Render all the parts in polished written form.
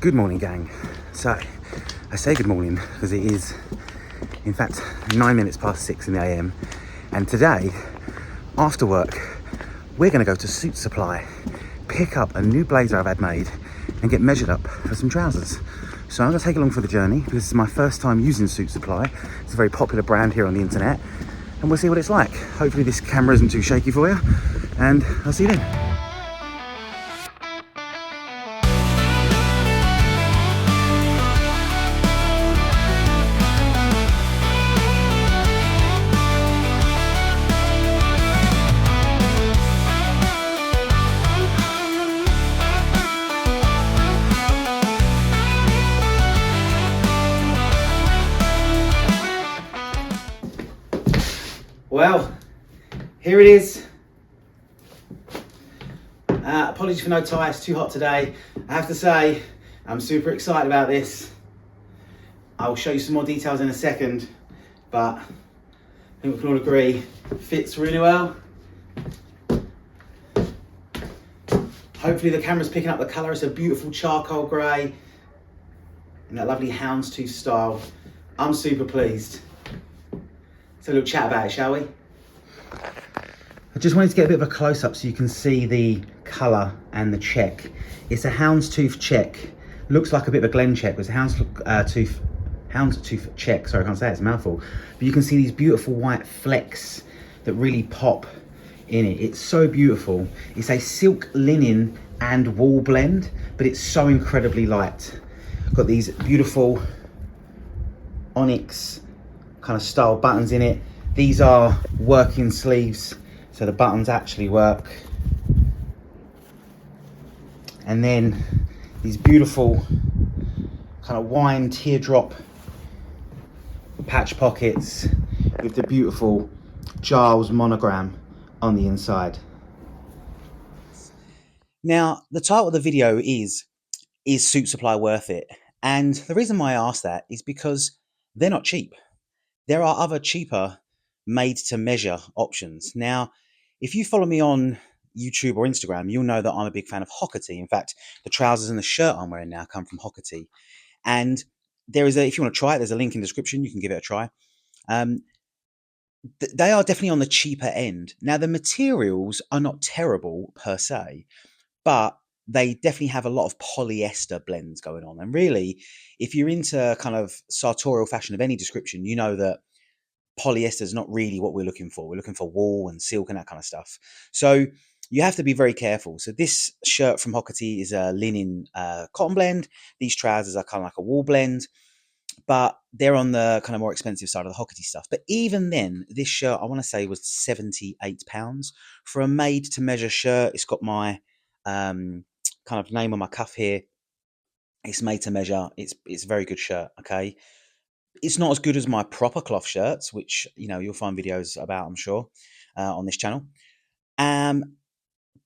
Good morning, gang. So I say good morning because it is in fact 9 minutes past 6 in the AM, and today after work we're going to go to Suitsupply, pick up a new blazer I've had made and get measured up for some trousers. So I'm going to take along for the journey because this is my first time using Suitsupply. It's a very popular brand here on the internet and we'll see what it's like. Hopefully this camera isn't too shaky for you, and I'll see you then. Well, here it is. Apologies for no tie, it's too hot today. I have to say, I'm super excited about this. I'll show you some more details in a second, but I think we can all agree, it fits really well. Hopefully the camera's picking up the colour. It's a beautiful charcoal grey in that lovely houndstooth style. I'm super pleased. Let's have a little chat about it, shall we? I just wanted to get a bit of a close-up so you can see the colour and the check. It's a houndstooth check. Looks like a bit of a Glen check, but it's a houndstooth check. Sorry, I can't say it, it's a mouthful. But you can see these beautiful white flecks that really pop in it. It's so beautiful. It's a silk, linen and wool blend, but it's so incredibly light. Got these beautiful onyx kind of style buttons in it. These are working sleeves, so the buttons actually work. And then these beautiful kind of wine teardrop patch pockets with the beautiful Giles monogram on the inside. Now, the title of the video is Suitsupply worth it? And the reason why I ask that is because they're not cheap. There are other cheaper made to measure options. Now, if you follow me on YouTube or Instagram, you'll know that I'm a big fan of Hockety. In fact, the trousers and the shirt I'm wearing now come from Hockety. And there is if you want to try it, there's a link in the description. You can give it a try. They are definitely on the cheaper end. Now, the materials are not terrible per se, but they definitely have a lot of polyester blends going on. And really, if you're into kind of sartorial fashion of any description, you know that polyester is not really what we're looking for. We're looking for wool and silk and that kind of stuff. So you have to be very careful. So this shirt from Hockety is a linen cotton blend. These trousers are kind of like a wool blend, but they're on the kind of more expensive side of the Hockety stuff. But even then, this shirt, I want to say, was £78 for a made to measure shirt. It's got my kind of name on my cuff here. It's made to measure. It's a very good shirt. Okay, it's not as good as my proper cloth shirts, which you'll find videos about, I'm sure, on this channel.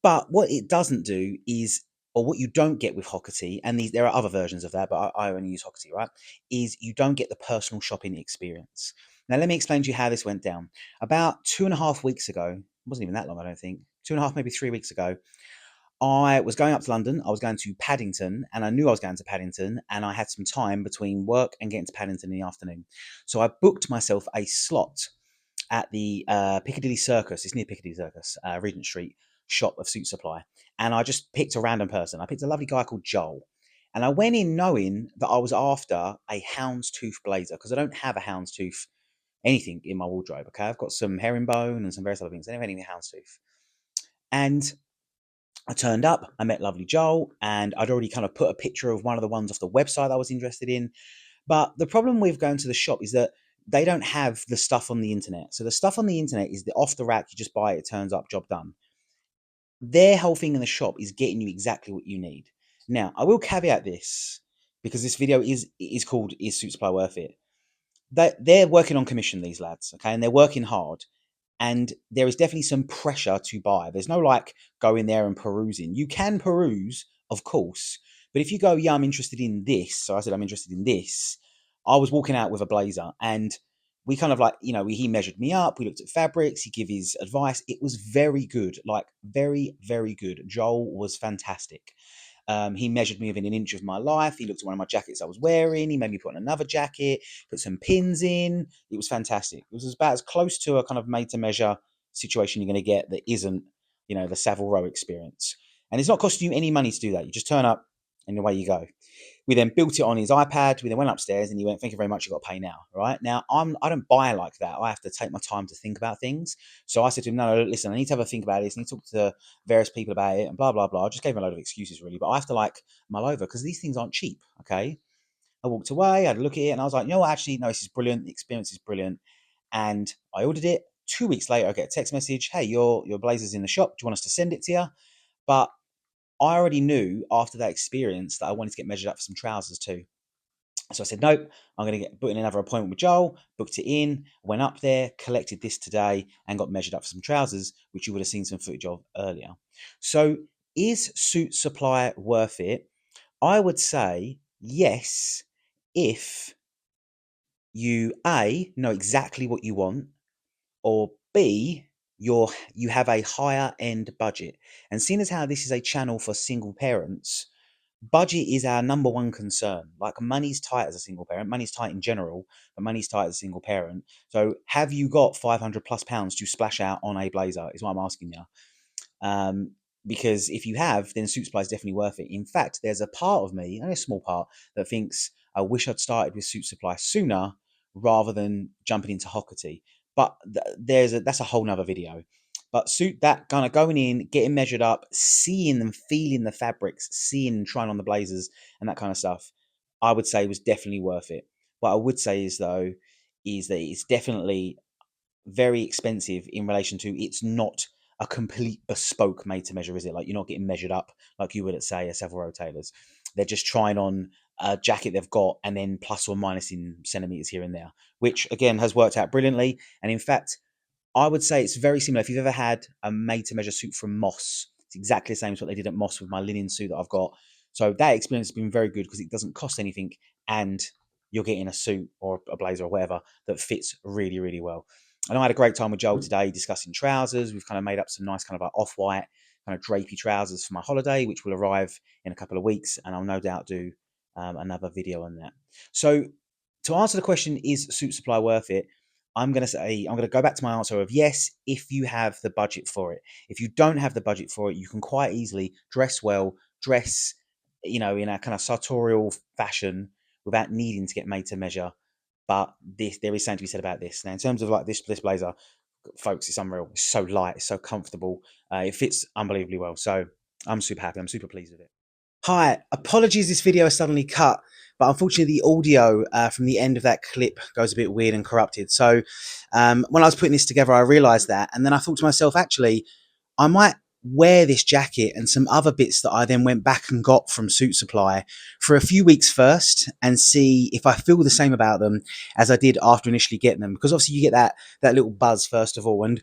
But what it doesn't do is, or what you don't get with Hockety, and there are other versions of that, but I only use Hockety, right? Is you don't get the personal shopping experience. Now, let me explain to you how this went down. About 2.5 weeks ago, it wasn't even that long, I don't think. 2.5, maybe 3 weeks ago, I was going up to London. I was going to Paddington, and I knew I was going to Paddington, and I had some time between work and getting to Paddington in the afternoon. So I booked myself a slot at the Piccadilly Circus. It's near Piccadilly Circus, Regent Street shop of Suitsupply. And I just picked a random person. I picked a lovely guy called Joel. And I went in knowing that I was after a houndstooth blazer, because I don't have a houndstooth anything in my wardrobe. Okay, I've got some herringbone and some various other things. I don't have anything houndstooth. And I turned up, I met lovely Joel, and I'd already kind of put a picture of one of the ones off the website I was interested in. But the problem with going to the shop is that they don't have the stuff on the internet. So the stuff on the internet is the off the rack, you just buy it, it turns up, job done. Their whole thing in the shop is getting you exactly what you need. Now, I will caveat this, because this video is called Is Suitsupply Worth It? They're working on commission, these lads, okay? And they're working hard. And there is definitely some pressure to buy. There's no like go in there and perusing. You can peruse, of course, but if you go, yeah, I'm interested in this. So I said, I'm interested in this. I was walking out with a blazer, and we kind of like, he measured me up. We looked at fabrics. He gave his advice. It was very good, like very, very good. Joel was fantastic. He measured me within an inch of my life. He looked at one of my jackets I was wearing. He made me put on another jacket, put some pins in. It was fantastic. It was about as close to a kind of made to measure situation you're going to get that isn't, the Savile Row experience. And it's not costing you any money to do that. You just turn up and away you go. We then built it on his iPad. We then went upstairs and he went, "Thank you very much. You've got to pay now." Right now, I don't buy like that. I have to take my time to think about things. So I said to him, "No, listen, I need to have a think about this. I need to talk to various people about it and blah, blah, blah." I just gave him a load of excuses really, but I have to mull over because these things aren't cheap. Okay. I walked away, I had a look at it and I was like, "You know what? Actually, no, this is brilliant. The experience is brilliant." And I ordered it. 2 weeks later, I get a text message. "Hey, your blazer's in the shop. Do you want us to send it to you?" But I already knew after that experience that I wanted to get measured up for some trousers too. So I said, "Nope, I'm going to get book in another appointment with Joel." Booked it in, went up there, collected this today, and got measured up for some trousers, which you would have seen some footage of earlier. So, is Suitsupply worth it? I would say yes, if you A, know exactly what you want, or B, you have a higher end budget. And seeing as how this is a channel for single parents, budget is our number one concern. Like, money's tight as a single parent, money's tight in general, but money's tight as a single parent. So have you got 500 plus pounds to splash out on a blazer is what I'm asking you. Because if you have, then Suitsupply is definitely worth it. In fact, there's a part of me, and a small part, that thinks I wish I'd started with Suitsupply sooner rather than jumping into Hockerty. But that's a whole nother video. But that kind of going in, getting measured up, seeing and feeling the fabrics, seeing and trying on the blazers and that kind of stuff, I would say was definitely worth it. What I would say is that it's definitely very expensive in relation to, it's not a complete bespoke made to measure, is it? Like, you're not getting measured up like you would at, say, a Savile Row tailors. They're just trying on a jacket they've got and then plus or minus in centimeters here and there, which again has worked out brilliantly. And in fact, I would say it's very similar. If you've ever had a made to measure suit from Moss, it's exactly the same as what they did at Moss with my linen suit that I've got. So that experience has been very good because it doesn't cost anything and you're getting a suit or a blazer or whatever that fits really, really well. And I had a great time with Joel today discussing trousers. We've kind of made up some nice kind of like off-white kind of drapey trousers for my holiday, which will arrive in a couple of weeks. And I'll no doubt do another video on that. So to answer the question, is Suitsupply worth it? I'm going to go back to my answer of yes, if you have the budget for it. If you don't have the budget for it, you can quite easily dress well, dress, in a kind of sartorial fashion without needing to get made to measure. But there is something to be said about this. Now, in terms of like this blazer, folks, it's unreal. It's so light, it's so comfortable. It fits unbelievably well. So I'm super happy. I'm super pleased with it. Hi, apologies this video is suddenly cut, but unfortunately the audio from the end of that clip goes a bit weird and corrupted. So when I was putting this together, I realised that, and then I thought to myself, actually, I might wear this jacket and some other bits that I then went back and got from Suitsupply for a few weeks first and see if I feel the same about them as I did after initially getting them. Because obviously you get that little buzz first of all, and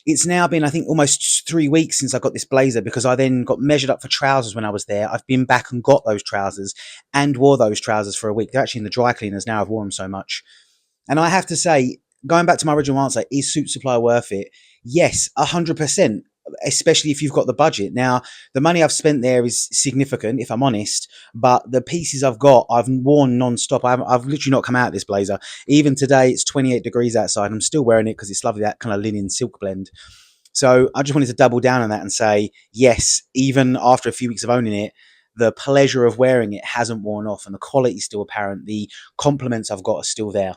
it's now been, I think, almost 3 weeks since I got this blazer because I then got measured up for trousers when I was there. I've been back and got those trousers and wore those trousers for a week. They're actually in the dry cleaners now. I've worn them so much. And I have to say, going back to my original answer, is Suitsupply worth it? Yes, 100%, especially if you've got the budget. Now, the money I've spent there is significant, if I'm honest, but the pieces I've got, I've worn non-stop. I've literally not come out of this blazer. Even today, it's 28 degrees outside. I'm still wearing it because it's lovely, that kind of linen silk blend. So I just wanted to double down on that and say, yes, even after a few weeks of owning it, the pleasure of wearing it hasn't worn off and the quality is still apparent. The compliments I've got are still there.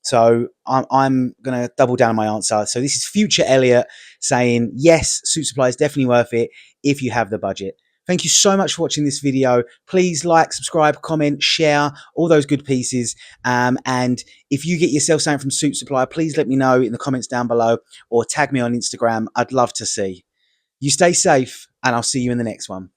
So I'm going to double down on my answer. So this is future Elliot saying, yes, Suitsupply is definitely worth it if you have the budget. Thank you so much for watching this video. Please like, subscribe, comment, share, all those good pieces. And if you get yourself something from Suitsupply, please let me know in the comments down below or tag me on Instagram. I'd love to see. You stay safe and I'll see you in the next one.